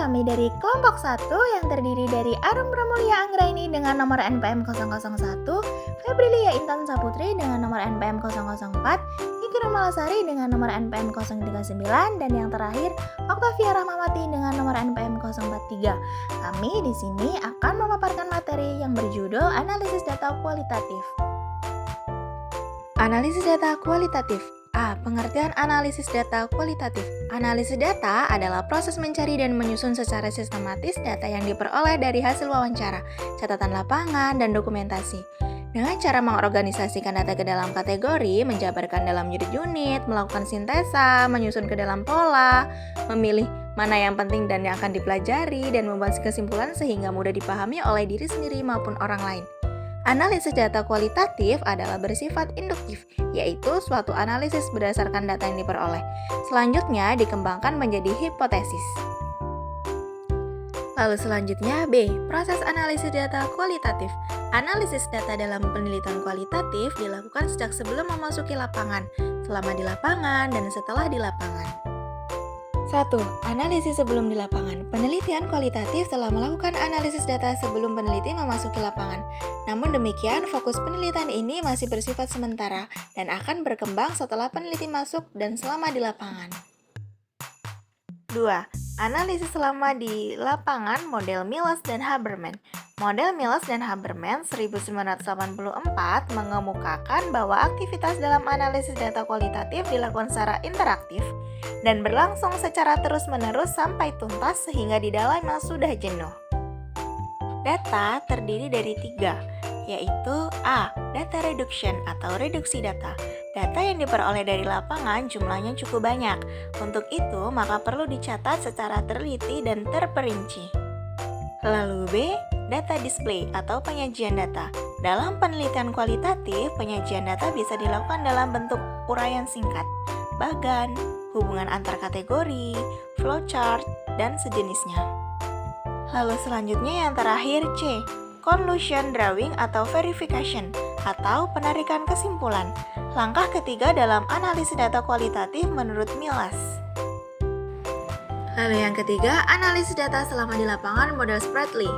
kami dari kelompok 1 yang terdiri dari Arum Pramulia Anggraini dengan nomor NPM 001, Febrilia Intan Saputri dengan nomor NPM 004, Kiki Malasari dengan nomor NPM 039, dan yang terakhir Oktavia Rahmawati dengan nomor NPM 043. Kami di sini akan memaparkan materi yang berjudul Analisis Data Kualitatif. Analisis data kualitatif. Pengertian analisis data kualitatif. Analisis data adalah proses mencari dan menyusun secara sistematis data yang diperoleh dari hasil wawancara, catatan lapangan, dan dokumentasi. Dengan cara mengorganisasikan data ke dalam kategori, menjabarkan dalam unit-unit, melakukan sintesa, menyusun ke dalam pola, memilih mana yang penting dan yang akan dipelajari, dan membuat kesimpulan sehingga mudah dipahami oleh diri sendiri maupun orang lain. Analisis data kualitatif adalah bersifat induktif, yaitu suatu analisis berdasarkan data yang diperoleh. Selanjutnya dikembangkan menjadi hipotesis. Lalu selanjutnya B. Proses analisis data kualitatif. Analisis data dalam penelitian kualitatif dilakukan sejak sebelum memasuki lapangan, selama di lapangan, dan setelah di lapangan. 1. Analisis sebelum di lapangan. Penelitian kualitatif telah melakukan analisis data sebelum peneliti memasuki lapangan. Namun demikian, fokus penelitian ini masih bersifat sementara dan akan berkembang setelah peneliti masuk dan selama di lapangan. 2. Analisis selama di lapangan model Miles dan Haberman. Model Miles dan Haberman 1984 mengemukakan bahwa aktivitas dalam analisis data kualitatif dilakukan secara interaktif dan berlangsung secara terus-menerus sampai tuntas sehingga di dalamnya sudah jenuh. Data terdiri dari 3, yaitu A. Data reduction atau reduksi data. Data yang diperoleh dari lapangan jumlahnya cukup banyak. Untuk itu, maka perlu dicatat secara teliti dan terperinci. Lalu B. Data display atau penyajian data. Dalam penelitian kualitatif, penyajian data bisa dilakukan dalam bentuk uraian singkat, bagan, hubungan antar kategori, flowchart, dan sejenisnya. Lalu selanjutnya yang terakhir C. Conclusion drawing atau verification atau penarikan kesimpulan. Langkah ketiga dalam analisis data kualitatif menurut Miles. Lalu yang ketiga, analisis data selama di lapangan model Spratly.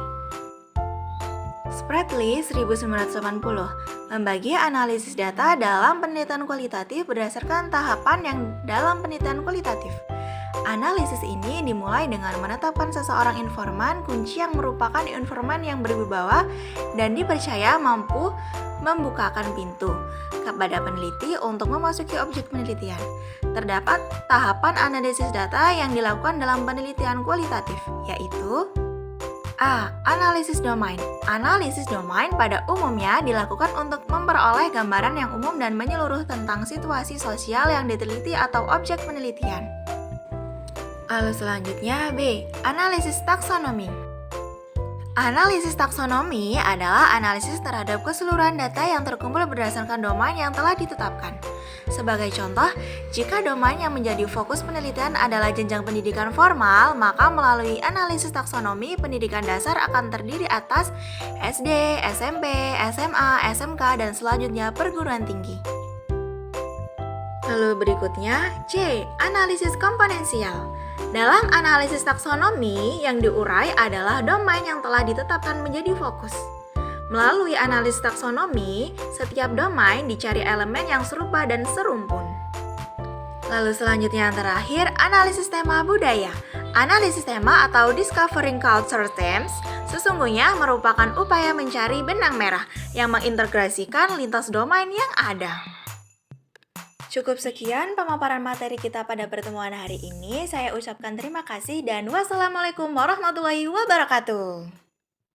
Spratly 1980 membagi analisis data dalam penelitian kualitatif berdasarkan tahapan yang dalam penelitian kualitatif. Analisis ini dimulai dengan menetapkan seseorang informan kunci yang merupakan informan yang berwibawa dan dipercaya mampu membukakan pintu kepada peneliti untuk memasuki objek penelitian. Terdapat tahapan analisis data yang dilakukan dalam penelitian kualitatif, yaitu A. Analisis domain. Analisis domain pada umumnya dilakukan untuk memperoleh gambaran yang umum dan menyeluruh tentang situasi sosial yang diteliti atau objek penelitian. Lalu selanjutnya B. Analisis taksonomi. Analisis taksonomi adalah analisis terhadap keseluruhan data yang terkumpul berdasarkan domain yang telah ditetapkan. Sebagai contoh, jika domain yang menjadi fokus penelitian adalah jenjang pendidikan formal, maka melalui analisis taksonomi, pendidikan dasar akan terdiri atas SD, SMP, SMA, SMK, dan selanjutnya perguruan tinggi. Lalu berikutnya C. Analisis komponensial. Dalam analisis taksonomi, yang diurai adalah domain yang telah ditetapkan menjadi fokus. Melalui analisis taksonomi, setiap domain dicari elemen yang serupa dan serumpun. Lalu selanjutnya yang terakhir, analisis tema budaya. Analisis tema atau discovering culture themes sesungguhnya merupakan upaya mencari benang merah yang mengintegrasikan lintas domain yang ada. Cukup sekian pemaparan materi kita pada pertemuan hari ini. Saya ucapkan terima kasih dan wassalamualaikum warahmatullahi wabarakatuh.